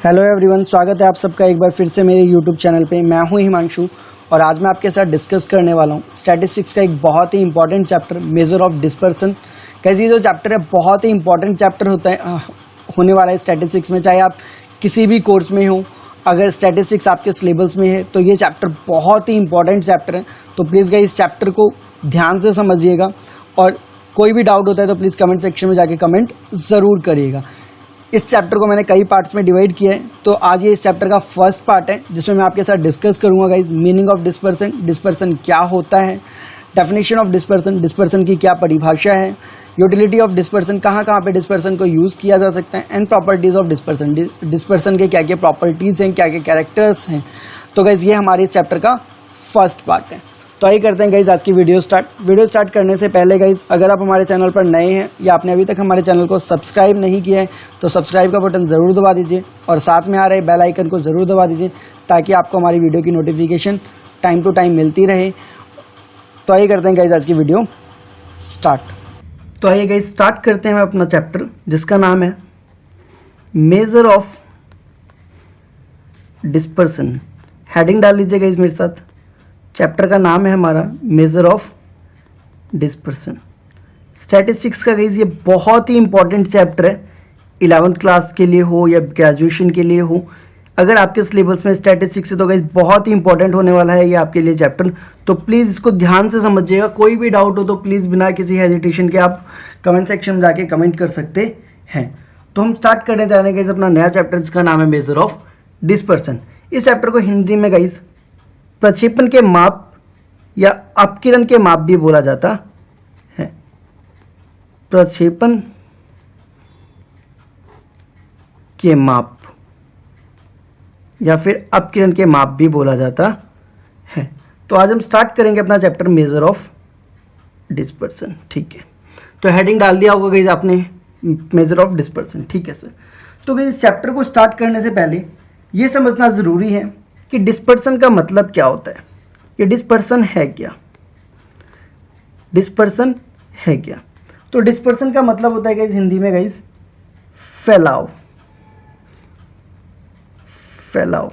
Hello everyone, स्वागत है आप सबका एक बार फिर से मेरे यूट्यूब चैनल पे। मैं हूं हिमांशु और आज मैं आपके साथ डिस्कस करने वाला हूं स्टैटिस्टिक्स का एक बहुत ही important chapter, measure of dispersion. कैसे ये जो चैप्टर है बहुत ही इंपॉर्टेंट चैप्टर होने वाला है स्टैटिस्टिक्स में। चाहे आप किसी भी कोर्स में हो, अगर स्टैटिस्टिक्स आपके सिलेबस में है तो ये चैप्टर बहुत ही इंपॉर्टेंट चैप्टर है। तो प्लीज़ गाइस इस चैप्टर को ध्यान से समझिएगा और कोई भी डाउट होता है तो प्लीज़ कमेंट सेक्शन में जाके कमेंट ज़रूर करिएगा। इस चैप्टर को मैंने कई पार्ट्स में डिवाइड किया है, तो आज ये इस चैप्टर का फर्स्ट पार्ट है जिसमें मैं आपके साथ डिस्कस करूंगा guys meaning of dispersion, dispersion क्या होता है, डेफिनेशन ऑफ डिस्पर्सन, डिस्पर्सन की क्या परिभाषा है, यूटिलिटी ऑफ डिस्पर्सन, कहाँ कहाँ पे डिस्पर्सन को यूज़ किया जा सकता है, and properties of dispersion, dispersion के क्या क्या प्रॉपर्टीज़ हैं, क्या क्या कैरेक्टर्स हैं। तो गाइज ये हमारे इस चैप्टर का फर्स्ट पार्ट है। तो आइए करते हैं गाइज आज की वीडियो स्टार्ट करने से पहले गाइज अगर आप हमारे चैनल पर नए हैं या आपने अभी तक हमारे चैनल को सब्सक्राइब नहीं किया है तो सब्सक्राइब का बटन ज़रूर दबा दीजिए और साथ में आ रहे बेल आइकन को ज़रूर दबा दीजिए ताकि आपको हमारी वीडियो की नोटिफिकेशन टाइम टू टाइम मिलती रहे। तो आइए करते हैं गाइज आज की वीडियो स्टार्ट। तो आइए गाइज स्टार्ट करते हैं अपना चैप्टर जिसका नाम है मेजर ऑफ डिस्पर्सन। हेडिंग डाल लीजिए गाइज मेरे साथ। चैप्टर का नाम है हमारा मेजर ऑफ डिस्पर्सन। स्टैटिस्टिक्स का गाइज ये बहुत ही इंपॉर्टेंट चैप्टर है, 11th क्लास के लिए हो या ग्रेजुएशन के लिए हो। अगर आपके सिलेबस में स्टैटिस्टिक्स है तो गाइज बहुत ही इंपॉर्टेंट होने वाला है ये आपके लिए चैप्टर। तो प्लीज़ इसको ध्यान से समझिएगा। कोई भी डाउट हो तो प्लीज़ बिना किसी हेजिटेशन के आप कमेंट सेक्शन में जाके कमेंट कर सकते हैं। तो हम स्टार्ट करने जा रहे हैं गाइज अपना नया चैप्टर जिसका नाम है मेजर ऑफ डिस्पर्सन। इस चैप्टर को हिंदी में गाइज प्रक्षेपण के माप या अपकिरण के माप भी बोला जाता है। प्रक्षेपण के माप या फिर अपकिरण के माप भी बोला जाता है। तो आज हम स्टार्ट करेंगे अपना चैप्टर मेजर ऑफ डिस्पर्सन। ठीक है, तो हेडिंग डाल दिया होगा गाइस आपने, मेजर ऑफ डिस्पर्सन। ठीक है सर। तो गाइस इस चैप्टर को स्टार्ट करने से पहले ये समझना ज़रूरी है कि डिस्पर्सन का मतलब क्या होता है। ये डिस्पर्सन है क्या? डिस्पर्सन है क्या? तो डिस्पर्सन का मतलब होता है गाइस हिंदी में गाइस फैलाव। फैलाव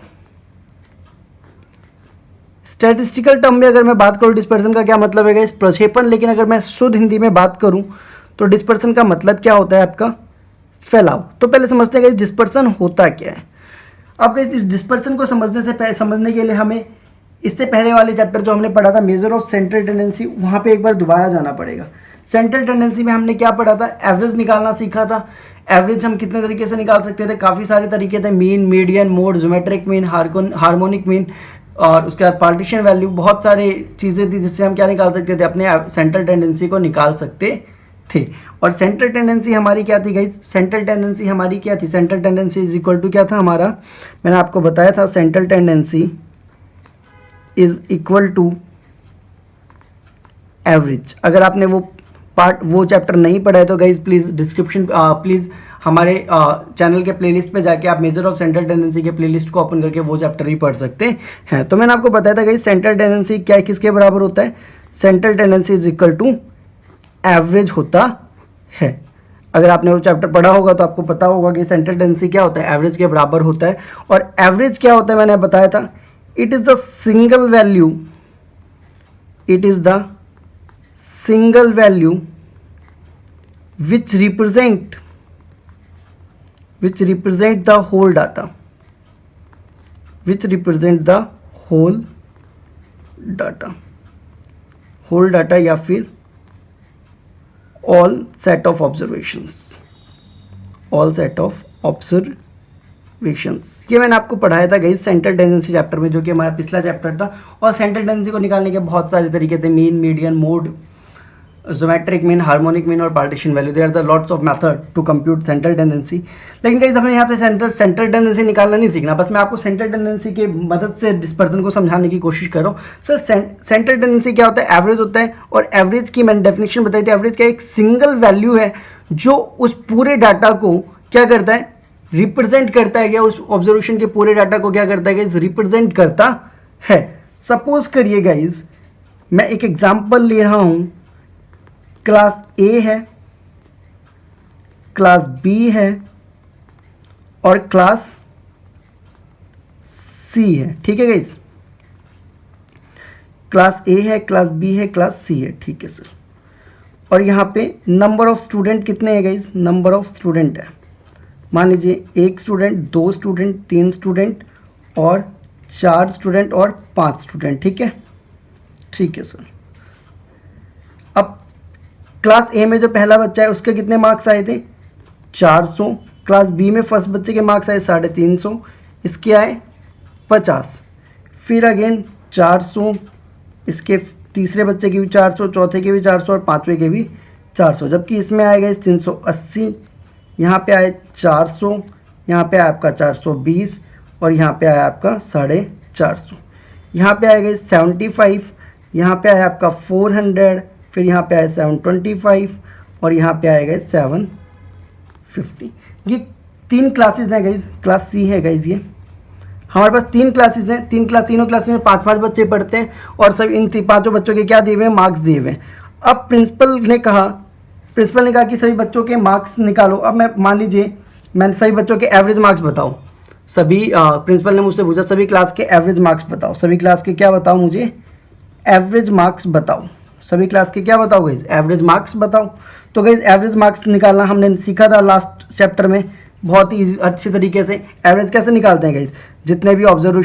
स्टैटिस्टिकल टर्म में अगर मैं बात करूं डिस्पर्सन का क्या मतलब है गाइस? प्रक्षेपण। लेकिन अगर मैं शुद्ध हिंदी में बात करूं तो डिस्पर्सन का मतलब क्या होता है आपका? फैलाव। तो पहले समझते हैं गाइस डिस्पर्सन होता क्या है। अब गाइस इस डिस्पर्सन को समझने के लिए हमें इससे पहले वाले चैप्टर जो हमने पढ़ा था मेजर ऑफ सेंट्रल टेंडेंसी, वहाँ पे एक बार दोबारा जाना पड़ेगा। सेंट्रल टेंडेंसी में हमने क्या पढ़ा था? एवरेज निकालना सीखा था। एवरेज हम कितने तरीके से निकाल सकते थे? काफ़ी सारे तरीके थे, mean, median, mode, geometric mean, harmonic mean, और उसके बाद पार्टीशन वैल्यू। बहुत सारी चीज़ें थी जिससे हम क्या निकाल सकते थे? अपने सेंट्रल टेंडेंसी को निकाल सकते थे। और सेंट्रल टेंडेंसी हमारी क्या थी गाइज? सेंट्रल टेंडेंसी हमारी क्या थी? Central tendency is equal to क्या था हमारा? मैंने आपको बताया था central tendency is equal to average. अगर आपने वो चैप्टर नहीं पढ़ा है तो गाइज प्लीज़ हमारे चैनल के प्लेलिस्ट पे जाके आप मेजर ऑफ सेंट्रल टेंडेंसी के प्लेलिस्ट को ओपन करके वो चैप्टर ही पढ़ सकते हैं। तो मैंने आपको बताया था गाइज सेंट्रल टेंडेंसी क्या किसके बराबर होता है? Central tendency is equal to average होता है। अगर आपने वो चैप्टर पढ़ा होगा तो आपको पता होगा कि सेंट्रल टेंडेंसी क्या होता है? एवरेज के बराबर होता है। और एवरेज क्या होता है मैंने बताया था? It is the single value, it is the single value which represent the whole data, whole data या फिर all set of observations, ये मैंने आपको पढ़ाया था गाइस सेंट्रल टेंडेंसी चैप्टर में, जो कि हमारा पिछला चैप्टर था। और सेंट्रल टेंडेंसी को निकालने के बहुत सारे तरीके थे, mean, median, mode, geometric mean, harmonic mean और partition value. There are the lots of method to compute central tendency. लेकिन गाइस हमें यहाँ पे सेंट्रल टेंडेंसी निकालना नहीं सीखना, बस मैं आपको सेंट्रल टेंडेंसी की मदद से डिस्पर्सन को समझाने की कोशिश कर रहा हूँ। सर सेंट्रल टेंडेंसी क्या होता है? एवरेज होता है। और एवरेज की मैंने डेफिनेशन बताई थी। एवरेज क्या? एक सिंगल वैल्यू है जो उस पूरे डाटा को क्या करता है? रिप्रेजेंट करता है। क्या उस ऑब्जर्वेशन के पूरे डाटा को क्या करता है गाइस? रिप्रेजेंट करता है। सपोज करिए गाइस मैं एक एग्जांपल ले रहा हूं, क्लास ए है, क्लास बी है और क्लास सी है, ठीक है गाइस। क्लास ए है, क्लास बी है, क्लास सी है, ठीक है सर। और यहाँ पे नंबर ऑफ स्टूडेंट कितने हैं गाइस, नंबर ऑफ स्टूडेंट है, मान लीजिए 1 स्टूडेंट, 2 स्टूडेंट, 3 स्टूडेंट और 4 स्टूडेंट और 5 स्टूडेंट, ठीक है, ठीक है सर। अब क्लास ए में जो पहला बच्चा है उसके कितने मार्क्स आए थे, 400। क्लास बी में फर्स्ट बच्चे के मार्क्स आए 350, इसके आए 50। फिर अगेन 400, इसके तीसरे बच्चे के भी 400, चौथे के भी 400 और पाँचवें के भी 400, जबकि इसमें आएगा 380, यहाँ पे आए 400, यहाँ पे आया आपका 420 और यहाँ पे आया आपका 450। यहाँ पे आएगा 75, यहाँ पे आया आपका 400, फिर यहाँ पे आया 725 और यहाँ पे आएगा 750। ये 3 क्लासेस हैं गाइज, क्लास सी है गाइज। ये हमारे पास 3 क्लासेस हैं, तीनों क्लासेस में 5-5 बच्चे पढ़ते हैं और सब इन 5 बच्चों के क्या दिए हुए हैं, मार्क्स दिए हुए हैं। अब प्रिंसिपल ने कहा कि सभी बच्चों के मार्क्स निकालो। अब मैं मान लीजिए मैंने सभी बच्चों के एवरेज मार्क्स बताओ, सभी प्रिंसिपल ने मुझसे पूछा सभी क्लास के एवरेज मार्क्स बताओ, सभी क्लास के क्या बताओ, मुझे एवरेज मार्क्स बताओ, सभी क्लास के क्या बताओ गाइज, एवरेज मार्क्स बताओ। तो गाइज एवरेज मार्क्स निकालना हमने सीखा था लास्ट चैप्टर में, बहुत ही अच्छे तरीके से। एवरेज कैसे निकालते हैं गाइज, जितने भी ऑब्जर्वर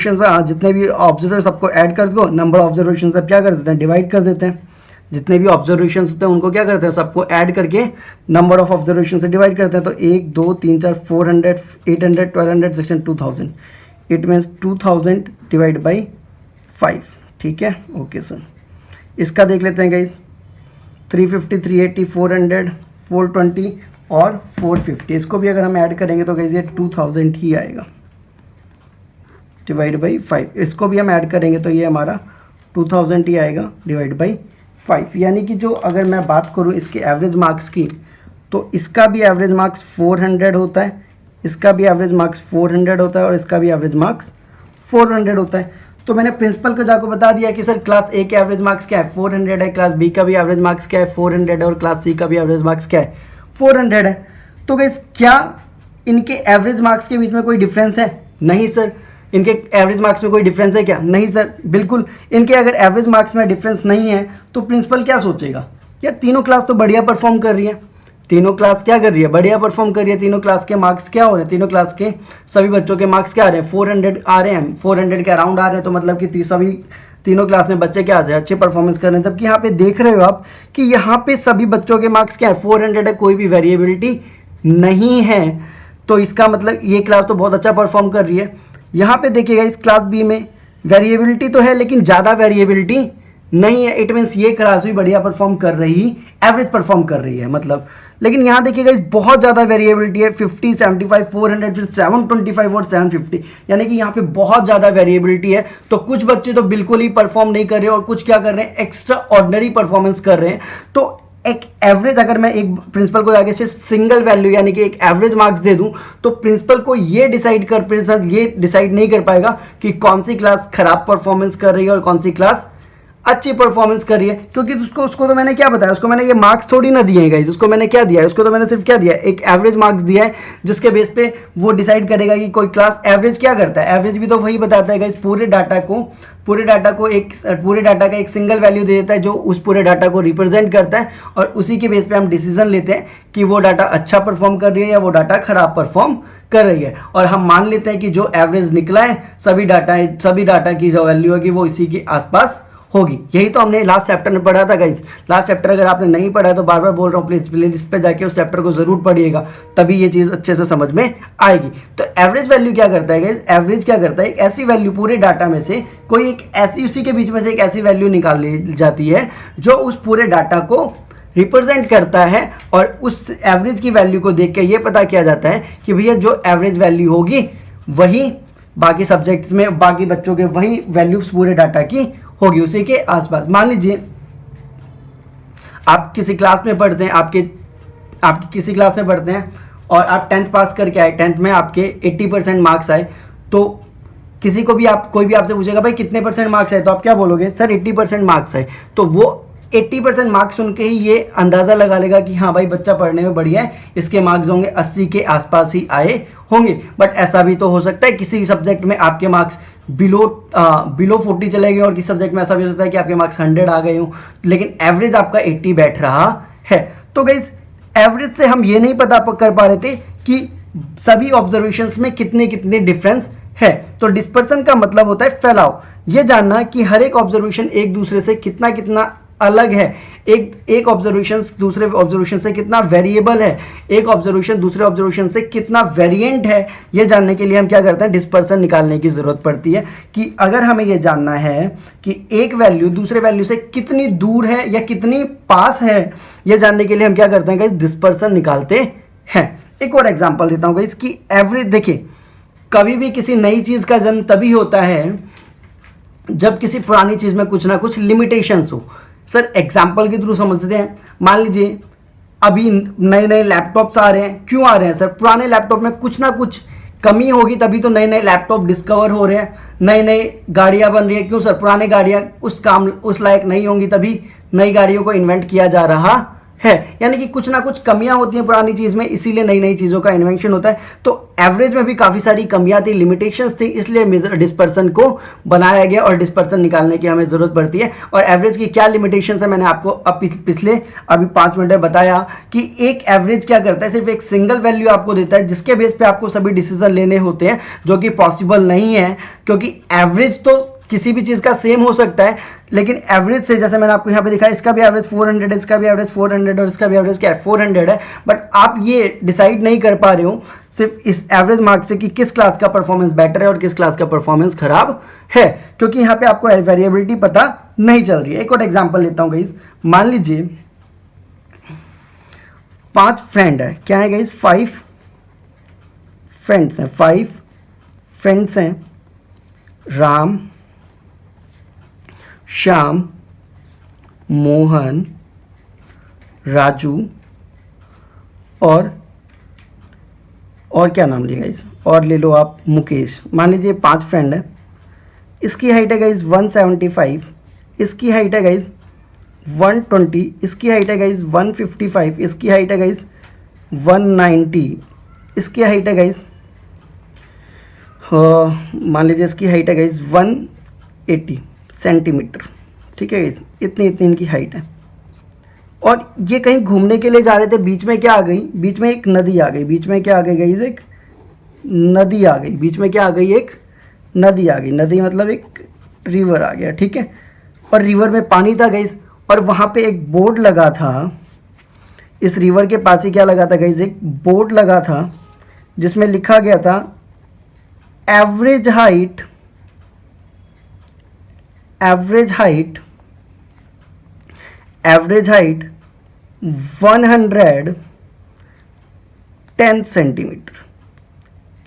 सबको ऐड कर दो, नंबर ऑब्जर्वेशन सब क्या कर देते हैं, डिवाइड कर देते हैं। जितने भी ऑब्जर्वेशन होते हैं उनको क्या करते हैं, सबको ऐड करके नंबर ऑफ ऑब्जर्वेशन से डिवाइड करते हैं। तो 1 2 3 4 400 800 1200 1600 2000, इट मीन्स 2000 डिवाइड बाई 5, ठीक है, ओके सर। इसका देख लेते हैं गाइज, 350 380 400 420 और 450, इसको भी अगर हम ऐड करेंगे तो गाइज ये 2000 ही आएगा डिवाइड बाई 5। इसको भी हम ऐड करेंगे तो ये हमारा 2000 ही आएगा डिवाइड बाई 5। यानी कि जो अगर मैं बात करूँ इसके एवरेज मार्क्स की, तो इसका भी एवरेज मार्क्स 400 होता है, इसका भी एवरेज मार्क्स 400 होता है और इसका भी एवरेज मार्क्स 400 होता है। तो मैंने प्रिंसिपल को जाकर बता दिया कि सर क्लास ए के एवरेज मार्क्स क्या है, 400 है, क्लास बी का भी एवरेज मार्क्स क्या है, 400 है और क्लास सी का भी एवरेज मार्क्स क्या है, 400 है। तो गाइस क्या इनके एवरेज मार्क्स के बीच में कोई डिफरेंस है, नहीं सर। इनके एवरेज मार्क्स में कोई डिफरेंस है क्या, नहीं सर, बिल्कुल। इनके अगर एवरेज मार्क्स में डिफरेंस नहीं है तो प्रिंसिपल क्या सोचेगा, यार तीनों क्लास तो बढ़िया परफॉर्म कर रही है, तीनों क्लास क्या कर रही है, बढ़िया परफॉर्म कर रही है, तीनों क्लास के मार्क्स क्या हो रहे हैं, तीनों क्लास के सभी बच्चों के मार्क्स क्या आ रहे हैं, 400 आ रहे हैं, 400 के अराउंड आ रहे हैं। तो मतलब कि सभी तीनों क्लास में बच्चे क्या आ जाए, अच्छे परफॉर्मेंस कर रहे हैं। जबकि यहाँ पे देख रहे हो आप कि यहाँ पे सभी बच्चों के मार्क्स क्या है, 400 है, कोई भी वेरिएबिलिटी नहीं है। तो इसका मतलब ये क्लास तो बहुत अच्छा परफॉर्म कर रही है। यहाँ पे देखिएगा इस क्लास बी में वेरिएबिलिटी तो है लेकिन ज़्यादा वेरिएबिलिटी नहीं है, इट मीन्स ये क्लास भी बढ़िया परफॉर्म कर रही, एवरेज परफॉर्म कर रही है मतलब। लेकिन यहाँ देखिएगा इस बहुत ज़्यादा वेरिएबिलिटी है, 50 75 400 फिर 725 और 750, यानी कि यहाँ पे बहुत ज़्यादा वेरिएबिलिटी है। तो कुछ बच्चे तो बिल्कुल ही परफॉर्म नहीं कर रहे और कुछ क्या कर रहे हैं, एक्स्ट्रा ऑर्डिनरी परफॉर्मेंस कर रहे हैं। तो एक एवरेज अगर मैं एक प्रिंसिपल को जाके सिर्फ सिंगल वैल्यू यानी कि एक एवरेज मार्क्स दे दूं तो प्रिंसिपल ये डिसाइड नहीं कर पाएगा कि कौन सी क्लास खराब परफॉर्मेंस कर रही है और कौन सी क्लास अच्छी परफॉर्मेंस कर रही है। क्योंकि उसको तो मैंने क्या बताया, उसको मैंने ये मार्क्स थोड़ी ना दिए हैं गाइस, उसको मैंने क्या दिया है, उसको तो मैंने सिर्फ क्या दिया है, एक एवरेज मार्क्स दिया है जिसके बेस पे वो डिसाइड करेगा कि कोई क्लास एवरेज क्या करता है। एवरेज भी तो वही बताता है गाइस, पूरे डाटा का एक सिंगल वैल्यू दे देता है जो उस पूरे डाटा को रिप्रेजेंट करता है और उसी के बेस पे हम डिसीजन लेते हैं कि वो डाटा अच्छा परफॉर्म कर रही है या वो डाटा खराब परफॉर्म कर रही है। और हम मान लेते हैं कि जो एवरेज निकला है सभी डाटा की जो वैल्यू होगी वो इसी के आसपास होगी। यही तो हमने लास्ट चैप्टर में पढ़ा था गाइस। लास्ट चैप्टर अगर आपने नहीं पढ़ा है तो बार बार बोल रहा हूँ, प्लीज प्ले लिस्ट पे जाके उस चैप्टर को जरूर पढ़िएगा, तभी ये चीज अच्छे से समझ में आएगी। तो एवरेज वैल्यू क्या करता है गाइस, एवरेज क्या करता है, एक ऐसी वैल्यू पूरे डाटा में से कोई एक ऐसी, उसी के बीच में से एक ऐसी वैल्यू निकाल ली जाती है जो उस पूरे डाटा को रिप्रेजेंट करता है और उस एवरेज की वैल्यू को देख के ये पता किया जाता है कि भैया जो एवरेज वैल्यू होगी वही बाकी सब्जेक्ट्स में बाकी बच्चों के वही वैल्यूज पूरे डाटा की होगी, उसी के आसपास। मान लीजिए आप किसी क्लास में पढ़ते हैं, आपके किसी क्लास में पढ़ते हैं और आप 10th पास करके आए, 10th में आपके 80% मार्क्स आए, तो किसी को भी कोई भी आपसे पूछेगा भाई कितने % मार्क्स आए, तो आप क्या बोलोगे, सर 80% मार्क्स आए। तो वो 80% मार्क्स सुन के ही ये अंदाज़ा लगा लेगा कि हाँ भाई बच्चा पढ़ने में बढ़िया है, इसके मार्क्स होंगे 80 के आसपास ही आए होंगे। बट ऐसा भी तो हो सकता है किसी सब्जेक्ट में आपके मार्क्स बिलो 40 चले गए और किस सब्जेक्ट में ऐसा भी हो सकता है कि आपके मार्क्स 100 आ गए हो लेकिन एवरेज आपका 80 बैठ रहा है। तो गाइस एवरेज से हम ये नहीं पता कर पा रहे थे कि सभी ऑब्जर्वेशंस में कितने कितने डिफरेंस है। तो डिस्पर्सन का मतलब होता है फैलाव, ये जानना कि हर एक ऑब्जर्वेशन एक दूसरे से कितना कितना अलग है, एक ऑब्जर्वेशन दूसरे ऑब्जर्वेशन से कितना वेरिएबल है, एक ऑब्जर्वेशन दूसरे ऑब्जर्वेशन से कितना वेरिएंट है, ये जानने के लिए हम क्या करते हैं, डिस्पर्सन निकालने की जरूरत पड़ती है। कि अगर हमें ये जानना है कि एक वैल्यू दूसरे वैल्यू से कितनी दूर है या कितनी पास है, ये जानने के लिए हम क्या करते हैं गाइस, डिस्पर्सन निकालते हैं। एक और एग्जांपल देता हूं गाइस कि एवरेज, देखिए कभी भी किसी नई चीज का जन्म तभी होता है जब किसी पुरानी चीज में कुछ ना कुछ लिमिटेशंस हो। सर एग्जाम्पल के थ्रू समझते हैं, मान लीजिए अभी नए नए लैपटॉप्स आ रहे हैं, क्यों आ रहे हैं सर, पुराने लैपटॉप में कुछ ना कुछ कमी होगी तभी तो नए नए लैपटॉप डिस्कवर हो रहे हैं, नई नई गाड़ियां बन रही है, क्यों सर, पुराने गाड़ियां उस लायक नहीं होंगी तभी नई गाड़ियों को इन्वेंट किया जा रहा है। यानी कि कुछ ना कुछ कमियां होती हैं पुरानी चीज में, इसीलिए नई नई चीजों का इन्वेंशन होता है। तो एवरेज में भी काफी सारी कमियां थी, लिमिटेशंस थी, इसलिए डिस्पर्सन को बनाया गया और डिस्पर्सन निकालने की हमें जरूरत पड़ती है। और एवरेज की क्या लिमिटेशंस है मैंने आपको पिछले अभी 5 मिनट में बताया कि एक एवरेज क्या करता है, सिर्फ एक सिंगल वैल्यू आपको देता है जिसके बेस पे आपको सभी डिसीजन लेने होते हैं, जो कि पॉसिबल नहीं है, क्योंकि एवरेज तो किसी भी चीज का सेम हो सकता है लेकिन एवरेज से, जैसे मैंने आपको यहाँ पे दिखाया, इसका भी एवरेज 400 है, इसका भी एवरेज 400 और इसका भी एवरेज क्या है 400 है, बट आप ये डिसाइड नहीं कर पा रहे हो सिर्फ इस एवरेज मार्क से कि किस क्लास का परफॉर्मेंस बेटर है और किस क्लास का परफॉर्मेंस खराब है, क्योंकि यहाँ पे आपको वेरिएबिलिटी पता नहीं चल रही है। एक और एग्जाम्पल लेता हूँ गाइज, मान लीजिए 5 फ्रेंड है, क्या है गाइज, 5 फ्रेंड्स हैं, 5 फ्रेंड्स हैं, राम, श्याम, मोहन, राजू और क्या नाम लिया गाइस, और ले लो आप मुकेश। मान लीजिए 5 फ्रेंड है, इसकी हाइट है गाइस 175, इसकी हाइट है गाइस 120, इसकी हाइट है गाइस 155, इसकी हाइट है गाइस 190, इसकी हाइट है गाइस मान लीजिए इसकी हाइट है गाइस 180 सेंटीमीटर। ठीक है गाइस, इतनी इनकी हाइट है। और ये कहीं घूमने के लिए जा रहे थे, बीच में क्या आ गई, बीच में एक नदी आ गई, बीच में क्या आ गई गाइस, एक नदी आ गई, बीच में क्या आ गई, एक नदी आ गई, नदी मतलब एक रिवर आ गया। ठीक है, और रिवर में पानी था गाइस, और वहाँ पे एक बोर्ड लगा था, इस रिवर के पास ही क्या लगा था गाइस, एक बोर्ड लगा था जिसमें लिखा गया था average height 110 centimetre,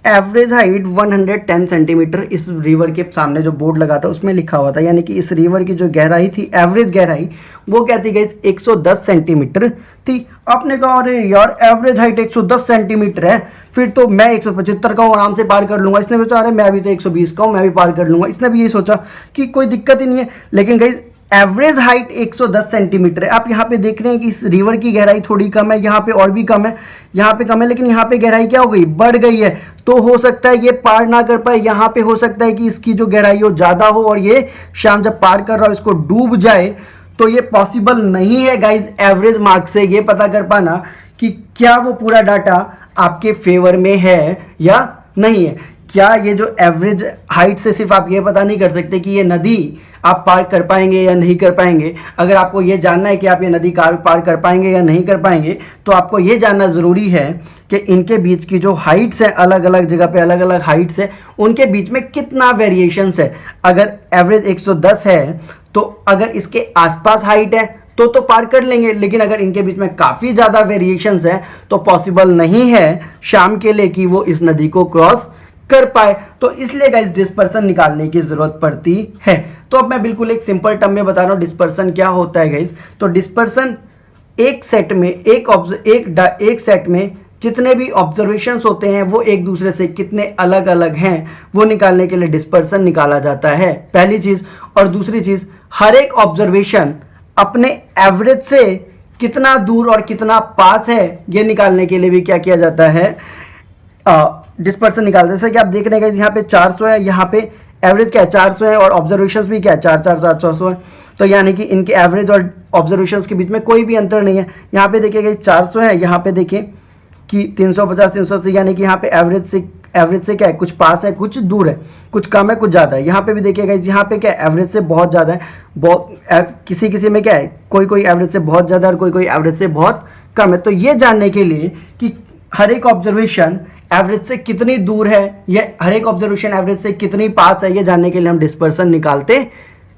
average height 110 centimetre इस रिवर के सामने जो बोर्ड लगा था उसमें लिखा हुआ था। यानी कि इस रिवर की जो गहराई थी, एवरेज गहराई, वो क्या थी गाइस, 110 सेंटीमीटर थी। आपने कहा अरे यार एवरेज हाइट 110 सेंटीमीटर है, फिर तो मैं 175 का हूँ, आराम से पार कर लूंगा। इसने भी सोचा अरे मैं भी तो 120 का हूँ, मैं भी पार कर लूंगा। इसने भी यही सोचा कि कोई दिक्कत ही नहीं है। लेकिन गाइस एवरेज हाइट 110 सेंटीमीटर है। आप यहाँ पे देख रहे हैं कि इस रिवर की गहराई थोड़ी कम है, यहाँ पे और भी कम है, यहाँ पे कम है, लेकिन यहाँ पे गहराई क्या हो गई, बढ़ गई है। तो हो सकता है ये पार ना कर पाए, यहाँ पे हो सकता है कि इसकी जो गहराई हो ज़्यादा हो और ये शाम जब पार कर रहा हो इसको डूब जाए। तो ये पॉसिबल नहीं है गाइज एवरेज मार्क से ये पता कर पाना कि क्या वो पूरा डाटा आपके फेवर में है या नहीं है। क्या ये जो एवरेज हाइट से सिर्फ आप ये पता नहीं कर सकते कि ये नदी आप पार कर पाएंगे या नहीं कर पाएंगे। अगर आपको ये जानना है कि आप ये नदी पार कर पाएंगे या नहीं कर पाएंगे, तो आपको ये जानना ज़रूरी है कि इनके बीच की जो हाइट्स है, अलग अलग जगह पे अलग अलग हाइट्स है, उनके बीच में कितना वेरिएशंस है। अगर एवरेज 110 है तो अगर इसके आसपास हाइट है तो पार कर लेंगे, लेकिन अगर इनके बीच में काफ़ी ज़्यादा वेरिएशंस है तो पॉसिबल नहीं है शाम के लिए कि वो इस नदी को क्रॉस कर पाए। तो इसलिए गाइस डिस्पर्सन निकालने की जरूरत पड़ती है। तो अब मैं बिल्कुल एक सिंपल टर्म में बता रहा हूँ डिस्पर्सन क्या होता है गाइस। तो डिस्पर्सन एक सेट में एक सेट में जितने भी ऑब्जर्वेशंस होते हैं वो एक दूसरे से कितने अलग अलग हैं वो निकालने के लिए डिस्पर्सन निकाला जाता है, पहली चीज। और दूसरी चीज, हर एक ऑब्जर्वेशन अपने एवरेज से कितना दूर और कितना पास है ये निकालने के लिए भी क्या किया जाता है, डिस्पर्सन निकालते हैं। जैसे कि आप देख रहे हैं यहाँ पे 400 है, यहाँ पे एवरेज क्या है 400 है और ऑब्जर्वेशंस भी क्या है 400 है। तो यानी कि इनके एवरेज और ऑब्जर्वेशंस के बीच में कोई भी अंतर नहीं है। यहाँ पे देखिए गाइस 400 है, यहाँ पे देखिए कि 350 380, यानी कि यहाँ पे एवरेज से क्या है कुछ पास है कुछ दूर है, कुछ कम है कुछ ज़्यादा है। यहाँ पे भी देखिएगा यहाँ पे क्या है एवरेज से बहुत ज़्यादा है, किसी किसी में क्या है कोई एवरेज से बहुत ज़्यादा और कोई एवरेज से बहुत कम है। तो ये जानने के लिए कि हर एक ऑब्जर्वेशन एवरेज से कितनी दूर है या हर एक ऑब्जर्वेशन एवरेज से कितनी पास है, ये जानने के लिए हम डिस्पर्सन निकालते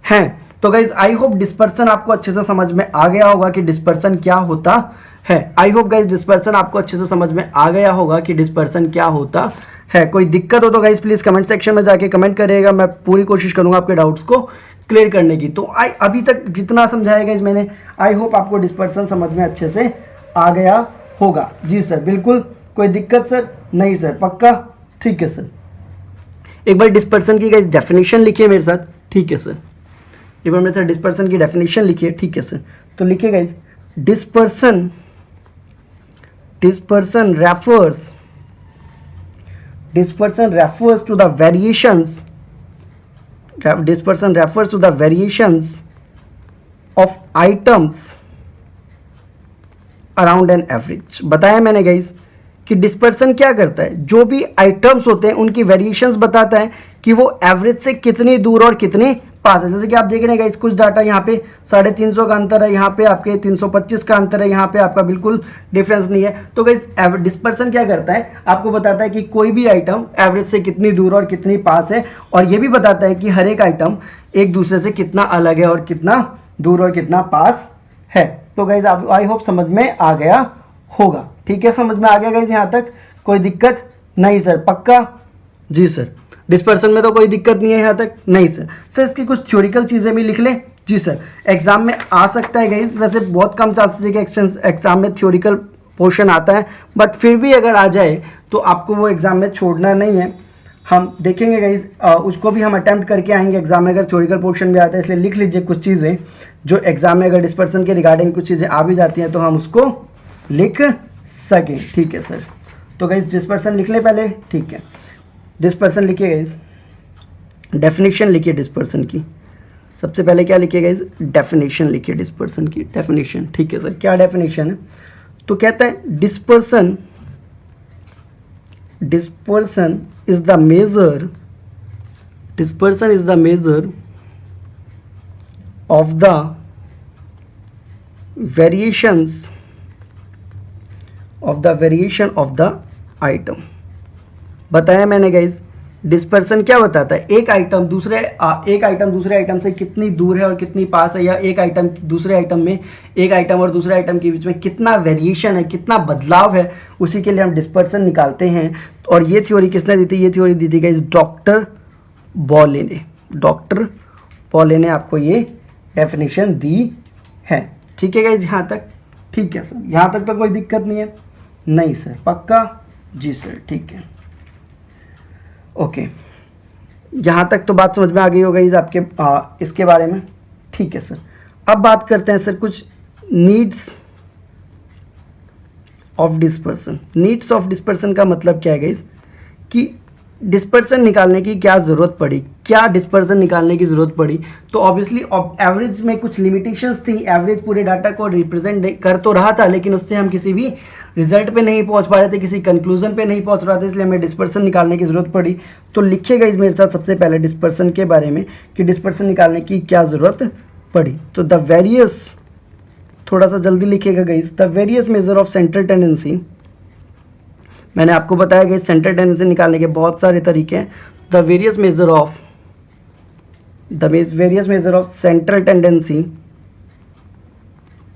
हैं। तो गाइज आई होप डिस्पर्सन आपको अच्छे से समझ में आ गया होगा कि डिस्पर्सन क्या होता है। आई होप गाइज डिस्पर्सन आपको अच्छे से समझ में आ गया होगा कि डिस्पर्सन क्या होता है। कोई दिक्कत हो तो गाइज प्लीज कमेंट सेक्शन में जाके कमेंट करिएगा, मैं पूरी कोशिश करूंगा आपके डाउट्स को क्लियर करने की। तो अभी तक जितना समझाया गाइज मैंने, आई होप आपको डिस्पर्सन समझ में अच्छे से आ गया होगा। जी सर बिल्कुल, कोई दिक्कत सर? नहीं सर, पक्का? ठीक है सर। एक बार डिस्पर्सन की गाइज डेफिनेशन लिखिए मेरे साथ, ठीक है सर। एक बार मेरे साथ डिस्पर्सन की डेफिनेशन लिखिए, ठीक है सर। तो लिखिए guys dispersion refers to the variations of items around an average. बताया मैंने गाइज कि डिस्पर्सन क्या करता है, जो भी आइटम्स होते हैं उनकी वेरिएशंस बताता है कि वो एवरेज से कितनी दूर और कितनी पास है। जैसे कि आप देख रहे हैं गाइज कुछ डाटा यहाँ पे 350 का अंतर है, यहाँ पे आपके 325 का अंतर है, यहाँ पे आपका बिल्कुल डिफरेंस नहीं है। तो गाइज डिस्पर्सन क्या करता है, आपको बताता है कि कोई भी आइटम एवरेज से कितनी दूर और कितनी पास है, और ये भी बताता है कि हर एक आइटम एक दूसरे से कितना अलग है और कितना दूर और कितना पास है। तो गाइज आप आई होप समझ में आ गया होगा, ठीक है? समझ में आ गया गाइज यहाँ तक? कोई दिक्कत नहीं सर, पक्का? जी सर। डिस्पर्सन में तो कोई दिक्कत नहीं है यहाँ तक? नहीं सर। सर इसकी कुछ थ्योरिकल चीज़ें भी लिख लें? जी सर, एग्जाम में आ सकता है गाइज, वैसे बहुत कम चांसेस है कि एग्जाम में थ्योरिकल पोर्शन आता है, बट फिर भी अगर आ जाए तो आपको वो एग्जाम में छोड़ना नहीं है। हम देखेंगे गाइज, उसको भी हम अटैम्प्ट करके आएंगे एग्जाम में अगर थ्योरिकल पोर्शन भी आता है। इसलिए लिख लीजिए कुछ चीज़ें जो एग्जाम में अगर डिस्पर्सन के रिगार्डिंग कुछ चीज़ें आ भी जाती हैं तो हम उसको लिख सकें, ठीक है सर। तो गाइज डिस्पर्सन लिख लें पहले, ठीक है? डिस्पर्सन लिखिए गाइज, डेफिनेशन लिखिए डिस्पर्सन की। सबसे पहले क्या लिखिए गाइज, डेफिनेशन लिखिए डिस्पर्सन की, डेफिनेशन, ठीक है सर। क्या डेफिनेशन है? तो कहता है dispersion is the measure of the variation of the item। बताया मैंने गाइज डिस्पर्सन क्या बताता है, एक आइटम दूसरे आइटम से कितनी दूर है और कितनी पास है, या एक आइटम दूसरे आइटम में, एक आइटम और दूसरे आइटम के बीच में कितना वेरिएशन है, कितना बदलाव है, उसी के लिए हम डिस्पर्सन निकालते हैं। और ये थ्योरी किसने दी थी? ये थ्योरी दी थी गाइज डॉक्टर बॉले ने आपको ये डेफिनेशन दी है, ठीक है गाइज? यहाँ तक ठीक है सर? यहाँ तक तो कोई दिक्कत नहीं है? नहीं सर, पक्का? जी सर, ठीक है, ओके। यहाँ तक तो बात समझ में आ गई होगा गाइज आपके इसके बारे में, ठीक है सर। अब बात करते हैं सर कुछ नीड्स ऑफ डिस्पर्सन का मतलब क्या है गाइज कि डिस्पर्सन निकालने की क्या ज़रूरत पड़ी, क्या डिस्पर्सन निकालने की ज़रूरत पड़ी? तो ऑब्वियसली एवरेज में कुछ लिमिटेशंस थी, एवरेज पूरे डाटा को रिप्रेजेंट कर तो रहा था, लेकिन उससे हम किसी भी रिजल्ट पे नहीं पहुंच पा रहे थे, किसी कंक्लूजन पे नहीं पहुंच रहा था, इसलिए हमें डिस्पर्सन निकालने की ज़रूरत पड़ी। तो लिखिएगा इस मेरे साथ सबसे पहले डिस्पर्सन के बारे में कि डिस्पर्सन निकालने की क्या ज़रूरत पड़ी। तो द वेरियस, थोड़ा सा जल्दी लिखिएगा guys, the various major of central tendency. मैंने आपको बताया कि सेंट्रल टेंडेंसी निकालने के बहुत सारे तरीके हैं। The various major of central tendency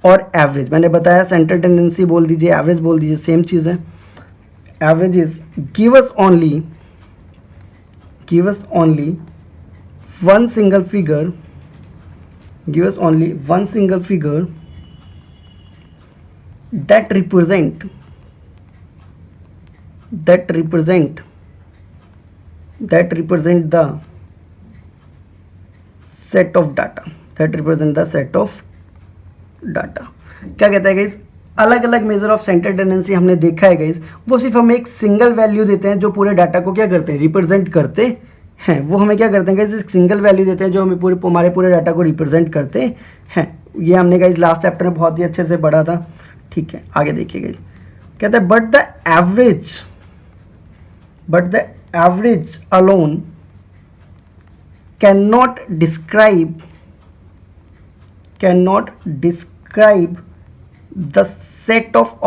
और एवरेज। मैंने बताया सेंट्रल टेंडेंसी बोल दीजिए, एवरेज बोल दीजिए, सेम चीज़ है। Average is give us only one single figure that represent the set of data, क्या कहता है गाइस, अलग अलग मेजर ऑफ सेंट्रल टेंडेंसी हमने देखा है गाइस, वो सिर्फ हमें एक सिंगल वैल्यू देते हैं जो पूरे डाटा को क्या करते हैं, रिप्रेजेंट करते हैं वो हमें क्या करते हैं गाइस, सिंगल वैल्यू देते हैं जो हमें हमारे पूरे डाटा को रिप्रेजेंट करते हैं। ये हमने गाइस लास्ट चैप्टर में बहुत ही अच्छे से पढ़ा था। ठीक है, आगे देखिए गाइस, कहते हैं but the average alone can not describe the set of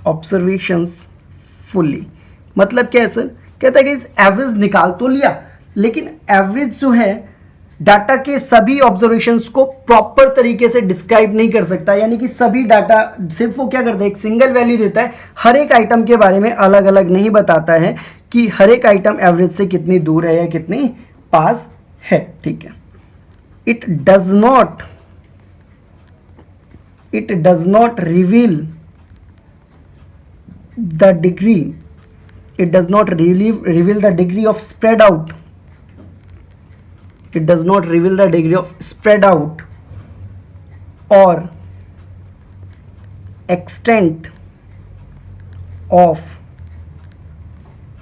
observations fully. मतलब क्या है सर, कहता है कि इस एवरेज निकाल तो लिया, लेकिन एवरेज जो है डाटा के सभी ऑब्जर्वेशंस को प्रॉपर तरीके से डिस्क्राइब नहीं कर सकता। यानी कि सभी डाटा, सिर्फ वो क्या करता है, एक सिंगल वैल्यू देता है, हर एक आइटम के बारे में अलग अलग नहीं बताता है कि हर एक आइटम एवरेज से कितनी दूर है या कितनी पास है। ठीक है, it does not reveal the degree it does not reveal the degree of spread out or extent of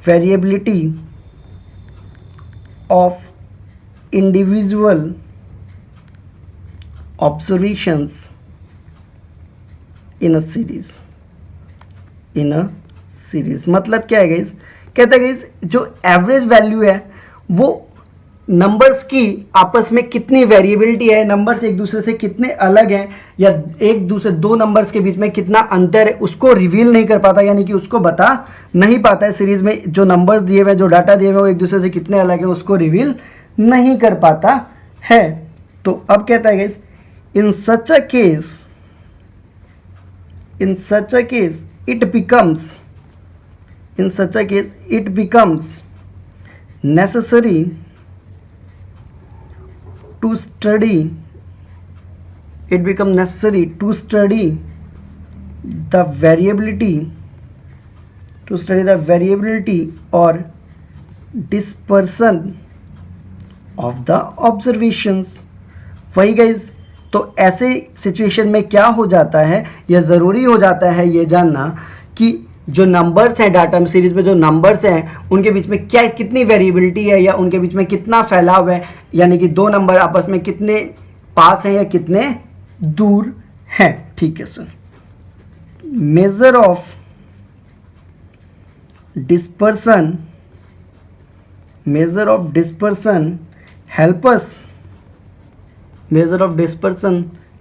variability of individual observations in a series। मतलब क्या है गाइस, कहता है गाइस जो एवरेज वैल्यू है वो नंबर्स की आपस में कितनी वेरिएबिलिटी है, नंबर्स एक दूसरे से कितने अलग हैं या एक दूसरे दो नंबर्स के बीच में कितना अंतर है, उसको रिवील नहीं कर पाता, यानी कि उसको बता नहीं पाता है। सीरीज में जो नंबर्स दिए हुए हैं, जो डाटा दिए हुए हैं, वो एक दूसरे से कितने अलग है उसको रिवील नहीं कर पाता है। तो अब कहता है guys, in such a case it becomes necessary to study the variability or dispersion of the observations। वही गाइज, तो ऐसे सिचुएशन में क्या हो जाता है, यह ज़रूरी हो जाता है ये जानना कि जो नंबर्स हैं डाटा में, सीरीज में जो नंबर्स हैं उनके बीच में क्या कितनी वेरिएबिलिटी है या उनके बीच में कितना फैलाव है, यानी कि दो नंबर आपस में कितने पास हैं या कितने दूर हैं। ठीक है sir, major of dispersion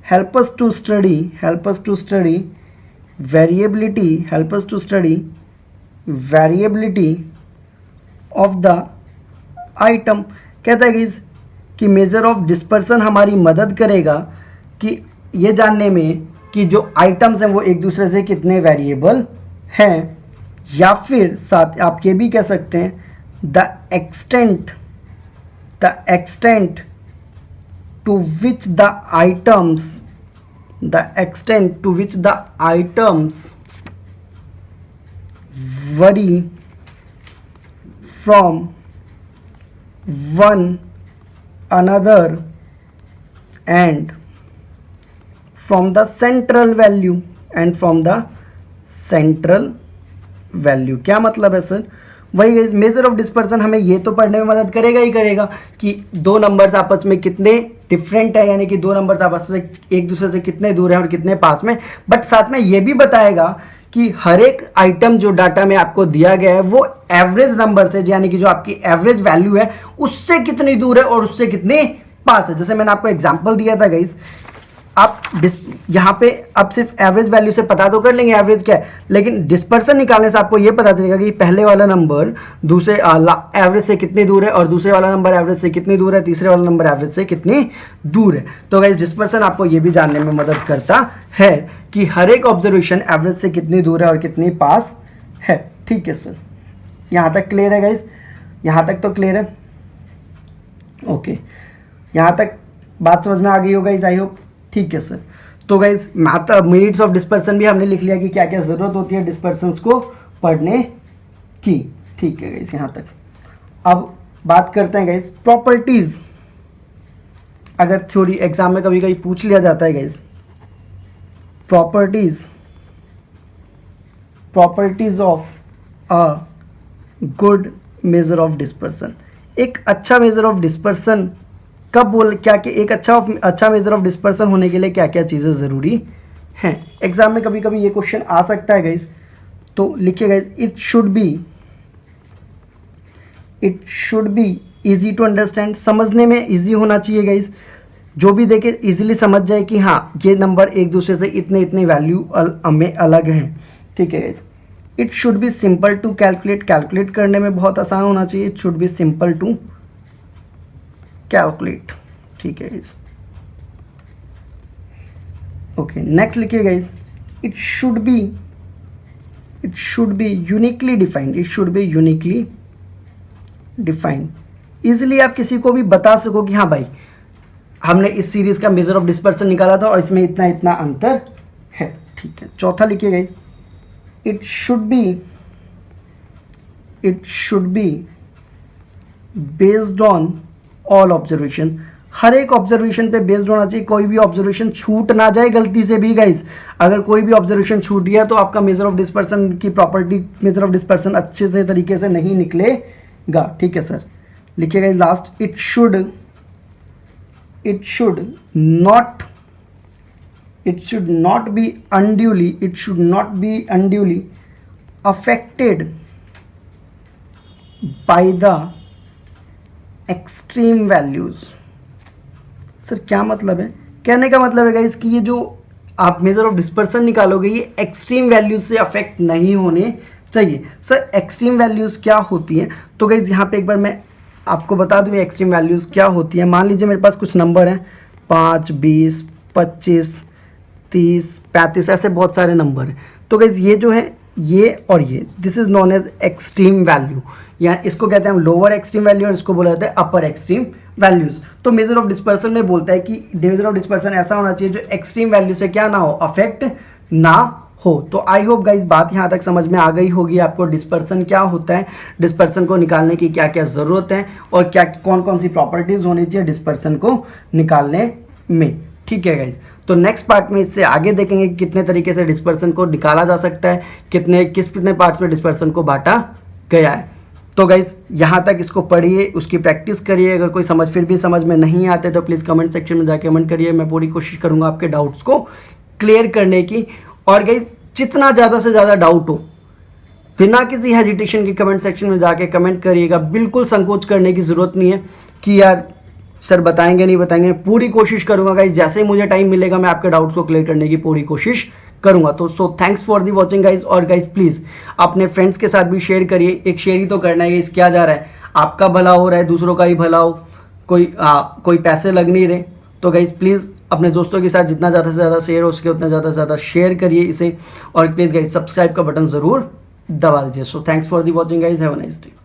help us to study variability of the item। कहता है कि मेजर ऑफ डिस्पर्सन हमारी मदद करेगा कि ये जानने में कि जो आइटम्स हैं वो एक दूसरे से कितने वेरिएबल हैं, या फिर साथ आप ये भी कह सकते हैं the extent to which the items vary from one another and from the central value क्या मतलब है सर, वही इस मेजर ऑफ डिस्पर्सन हमें ये तो पढ़ने में मदद करेगा ही करेगा कि दो नंबर्स आपस में कितने डिफरेंट है, यानी कि दो नंबर्स आपस में एक दूसरे से कितने दूर हैं और कितने पास में, बट साथ में ये भी बताएगा कि हर एक आइटम जो डाटा में आपको दिया गया है वो एवरेज नंबर से, यानी कि जो आपकी एवरेज वैल्यू है उससे कितनी दूर है और उससे कितने पास है। जैसे मैंने आपको एग्जांपल दिया था गाइस, आप यहाँ पे अब सिर्फ एवरेज वैल्यू से पता तो कर लेंगे एवरेज क्या है, लेकिन डिस्पर्सन निकालने से आपको ये पता चलेगा कि पहले वाला नंबर दूसरे एवरेज से कितनी दूर है और दूसरे वाला नंबर एवरेज से कितनी दूर है, तीसरे वाला नंबर एवरेज से कितनी दूर है। तो गाइस डिस्पर्सन आपको ये भी जानने में मदद करता है कि हर एक ऑब्जर्वेशन एवरेज से कितनी दूर है और कितनी पास है। ठीक है सर, यहाँ तक क्लियर है गाइस, यहाँ तक तो क्लियर है, ओके, यहाँ तक बात समझ में आ गई होगा गाइस, आई होप। ठीक है सर, तो गाइज मिनट्स ऑफ डिस्पर्सन भी हमने लिख लिया कि क्या क्या ज़रूरत होती है डिस्पर्सन्स को पढ़ने की। ठीक है गाइज, यहाँ तक। अब बात करते हैं गाइज प्रॉपर्टीज़। अगर थ्योरी एग्जाम में कभी कभी पूछ लिया जाता है guys, properties of a good major of dispersion. एक अच्छा मेजर ऑफ डिस्पर्सन कब बोल क्या कि एक अच्छा मेजर ऑफ डिस्पर्सन होने के लिए क्या क्या चीज़ें ज़रूरी हैं। एग्जाम में कभी कभी ये क्वेश्चन आ सकता है गाइस, तो लिखिए guys, it should be easy to understand, समझने में इजी होना चाहिए गाइस, जो भी देखे इजीली समझ जाए कि हाँ ये नंबर एक दूसरे से इतने इतने वैल्यू में अलग हैं, ठीक है guys. It should be simple to calculate, calculate करने में बहुत आसान होना चाहिए। It should be simple to calculate, ठीक है गाइस। ओके, नेक्स्ट लिखिए guys, it should be uniquely defined, it should be uniquely defined. Easily आप किसी को भी बता सको कि हाँ भाई हमने इस सीरीज का मेजर ऑफ डिस्पर्सन निकाला था और इसमें इतना इतना अंतर है, ठीक है। चौथा लिखिए guys, it should be based on all observation, हर एक ऑब्जर्वेशन पे बेस्ड होना चाहिए, कोई भी ऑब्जर्वेशन छूट ना जाए गलती से भी गाइस। अगर कोई भी ऑब्जर्वेशन छूट गया तो आपका मेजर ऑफ डिस्पर्सन की प्रॉपर्टी, मेजर ऑफ डिस्पर्सन अच्छे से तरीके से नहीं निकलेगा, ठीक है सर। लिखिएगा last, it should not be unduly affected by the extreme values. Sir क्या मतलब है? कहने का मतलब है गाइस कि ये जो आप मेजर ऑफ डिस्पर्सन निकालोगे ये एक्सट्रीम वैल्यूज से अफेक्ट नहीं होने चाहिए। सर एक्सट्रीम वैल्यूज क्या होती हैं? तो गाइस यहाँ पे एक बार मैं आपको बता दूँ एक्सट्रीम वैल्यूज क्या होती है। मान लीजिए मेरे पास कुछ नंबर हैं 5, 20, 25, 30, 35, ऐसे बहुत सारे नंबर हैं। तो गाइस ये जो है ये और ये, this is non as extreme value, या इसको कहते हैं हम लोअर एक्सट्रीम वैल्यू और इसको बोला जाता है अपर एक्सट्रीम वैल्यूज। तो मेजर ऑफ डिस्पर्सन में बोलता है कि मेजर ऑफ डिस्पर्सन ऐसा होना चाहिए जो एक्सट्रीम वैल्यू से क्या ना हो, अफेक्ट ना हो। तो आई होप गाइस बात यहाँ तक समझ में आ गई होगी आपको, डिस्पर्सन क्या होता है, डिस्पर्सन को निकालने की क्या क्या ज़रूरत है और क्या कौन कौन सी प्रॉपर्टीज़ होनी चाहिए डिस्पर्सन को निकालने में, ठीक है गाइस। तो नेक्स्ट पार्ट में इससे आगे देखेंगे कि कितने तरीके से डिस्पर्सन को निकाला जा सकता है, कितने पार्ट्स में डिस्पर्सन को बांटा गया है। तो गाइस यहाँ तक इसको पढ़िए, उसकी प्रैक्टिस करिए। अगर कोई फिर भी समझ में नहीं आते तो प्लीज़ कमेंट सेक्शन में जाके कमेंट करिए, मैं पूरी कोशिश करूँगा आपके डाउट्स को क्लियर करने की। और गाइस जितना ज़्यादा से ज़्यादा डाउट हो बिना किसी हेजिटेशन के कमेंट सेक्शन में जाके कमेंट करिएगा। बिल्कुल संकोच करने की ज़रूरत नहीं है कि यार सर बताएंगे नहीं बताएंगे, पूरी कोशिश करूँगा गाइस, जैसे ही मुझे टाइम मिलेगा मैं आपके डाउट्स को क्लियर करने की पूरी कोशिश करूँगा। तो so thanks for the watching guys. और गाइस प्लीज़ अपने फ्रेंड्स के साथ भी शेयर करिए, एक शेयर ही तो करना है गाइस, क्या जा रहा है, आपका भला हो रहा है, दूसरों का ही भला हो, कोई पैसे लग नहीं रहे। तो गाइस प्लीज़ अपने दोस्तों के साथ जितना ज़्यादा से ज़्यादा शेयर हो सके उतना ज़्यादा से ज़्यादा शेयर करिए इसे, और प्लीज़ गाइस सब्सक्राइब का बटन ज़रूर दबा दीजिए। So thanks for the watching guys, have a nice day.